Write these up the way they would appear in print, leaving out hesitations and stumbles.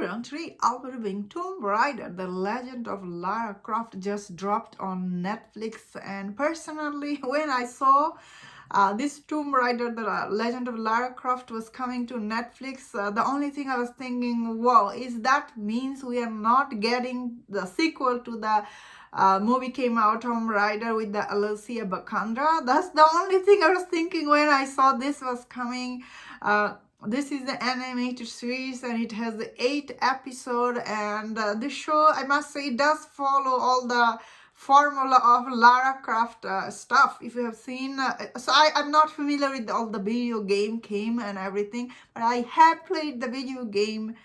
children, today I'll be reviewing Tomb Raider, The Legend of Lara Croft just dropped on Netflix. And personally, when I saw this Tomb Raider, The Legend of Lara Croft was coming to Netflix, the only thing I was thinking, wow, is that means we are not getting the sequel to the movie came out, Tomb Raider with the Alicia Vikander. That's the only thing I was thinking when I saw this was coming. This is the animated series and it has 8 episodes, and this show, I must say, it does follow all the formula of Lara Croft stuff. If you have seen, I'm not familiar with all the video game came and everything, but I have played the video game,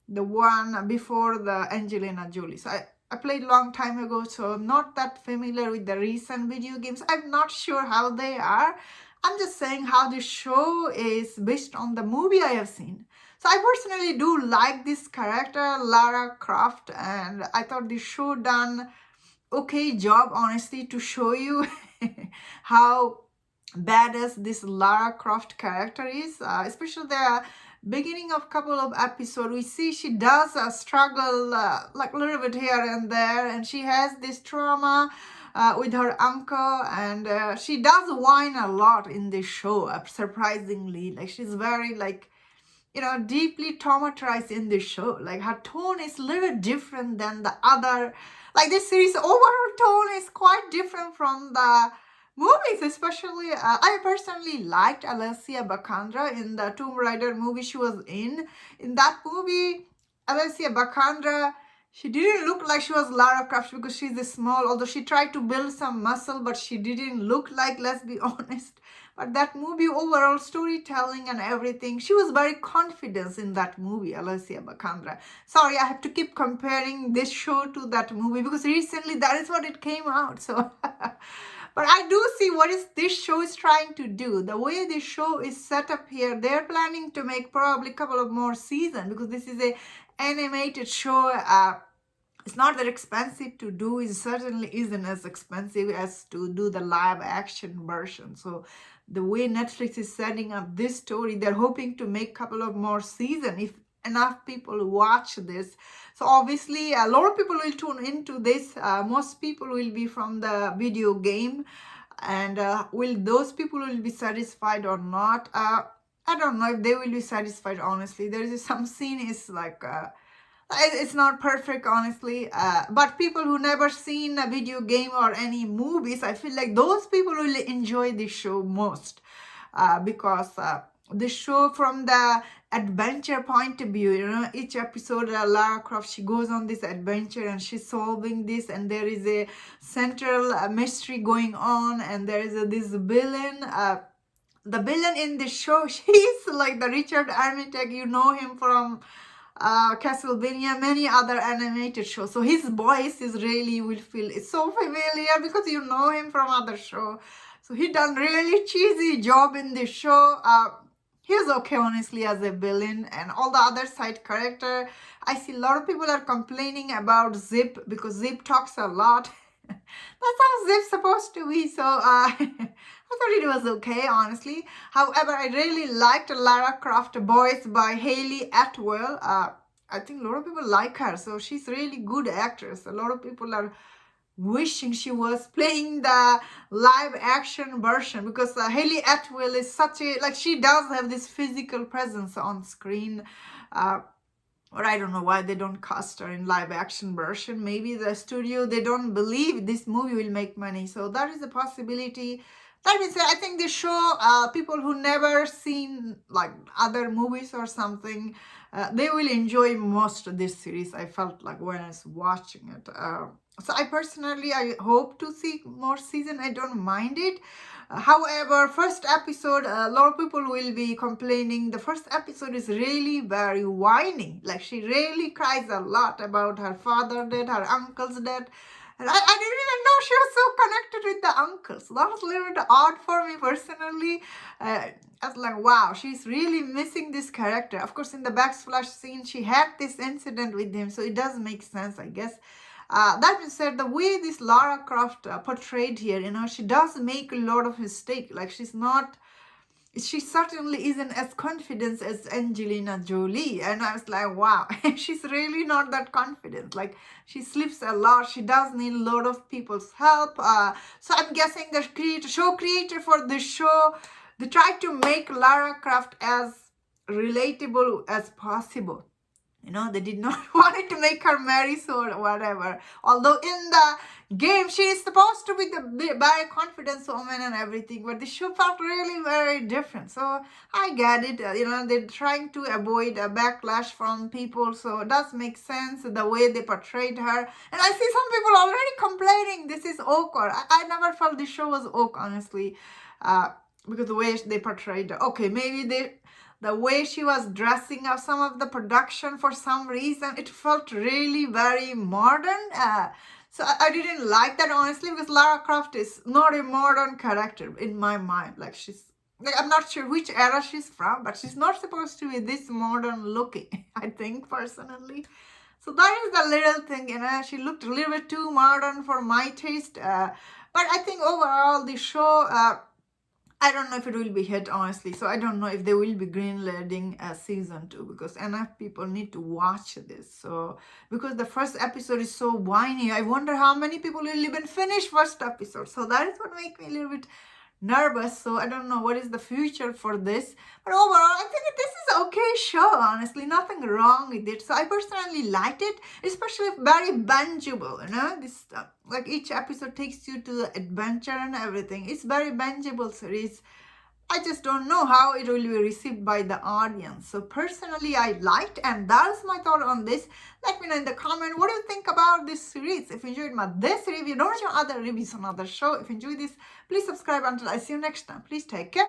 the one before the Angelina Jolie. So I played a long time ago, so I'm not that familiar with the recent video games. I'm not sure how they are. I'm just saying how the show is based on the movie I have seen. So I personally do like this character, Lara Croft, and I thought the show done okay job, honestly, to show you how badass this Lara Croft character is, especially the beginning of couple of episodes. We see she does struggle like a little bit here and there, and she has this trauma with her uncle, and she does whine a lot in this show, surprisingly. Like, she's very, like, deeply traumatized in this show. Like, her tone is a little different than the other. Like, this series overall tone is quite different from the movies, especially. I personally liked Alicia Vikander in the Tomb Raider movie she was in. In that movie, Alicia Vikander, she didn't look like she was Lara Croft because she's small, although she tried to build some muscle, but she didn't look like, let's be honest. But that movie, overall storytelling and everything, she was very confident in that movie, Alicia Vikander. Sorry, I have to keep comparing this show to that movie because recently that is what it came out. So, but I do see what is this show is trying to do. The way this show is set up here, they're planning to make probably a couple of more seasons because this is a animated show. It's not that expensive to do. It certainly isn't as expensive as to do the live action version. So the way Netflix is setting up this story, they're hoping to make a couple of more seasons if enough people watch this. So obviously a lot of people will tune into this. Most people will be from the video game, and will those people will be satisfied or not? I don't know if they will be satisfied, honestly. There is some scene is like it's not perfect, honestly, but people who never seen a video game or any movies, I feel like those people will enjoy this show most, because the show from the adventure point of view, each episode Lara Croft, she goes on this adventure and she's solving this, and there is a central mystery going on, and there is this villain. The villain in the show, she's like the Richard Armitage. You know him from Castlevania, many other animated shows. So his voice is really, you will feel it's so familiar because you know him from other show. So he done really cheesy job in this show. He's okay, honestly, as a villain, and all the other side character. I see a lot of people are complaining about Zip because Zip talks a lot. That's how Zip's supposed to be. So I thought it was okay, honestly. However, I really liked Lara Croft, voiced by Hayley Atwell. I think a lot of people like her, so she's really good actress. A lot of people are wishing she was playing the live action version because Hayley Atwell is such a, like, she does have this physical presence on screen. Or I don't know why they don't cast her in live action version. Maybe the studio, they don't believe this movie will make money. So that is a possibility. That means I think this show, people who never seen like other movies or something, they will enjoy most of this series. I felt like when I was watching it. So I personally, I hope to see more season. I don't mind it. However, first episode, a lot of people will be complaining. The first episode is really very whiny. Like, she really cries a lot about her father dead, her uncle's dead. And I didn't even know she was so connected with the uncles. That was a little bit odd for me personally. I was like, wow, she's really missing this character. Of course, in the backsplash scene, she had this incident with him, so it does make sense, I guess. That being said, the way this Lara Croft portrayed here, she does make a lot of mistakes. Like, she's not she certainly isn't as confident as Angelina Jolie. And I was like, wow, she's really not that confident. Like, she sleeps a lot. She does need a lot of people's help. So I'm guessing the show creator for this show, they tried to make Lara Croft as relatable as possible. You know, they did not want to make her Mary Sue or whatever. Although in the game, she is supposed to be the very confident woman and everything, but the show felt really very different. So I get it. You know, they're trying to avoid a backlash from people. So it does make sense the way they portrayed her. And I see some people already complaining this is awkward. I never felt this show was awkward, honestly, because the way they portrayed her. Okay, maybe the way she was dressing up, some of the production, for some reason it felt really very modern, so I didn't like that, honestly, because Lara Croft is not a modern character in my mind. Like, she's like, I'm not sure which era she's from, but she's not supposed to be this modern looking, I think, personally. So that is the little thing, you know, she looked a little bit too modern for my taste, but I think overall the show, I don't know if it will be hit, honestly. So I don't know if they will be greenlighting a season 2, because enough people need to watch this. So because the first episode is so whiny, I wonder how many people will even finish first episode. So that is what makes me a little bit nervous. So I don't know what is the future for this, but overall I think this is an okay show, honestly, nothing wrong with it. So I personally liked it, especially very bingeable, you know, this like each episode takes you to the adventure and everything. It's very bingeable series. I just don't know how it will be received by the audience. So personally, I liked, and that's my thought on this. Let me know in the comment, what do you think about this series? If you enjoyed this review, don't watch other reviews on other show. If you enjoyed this, please subscribe. Until I see you next time. Please take care.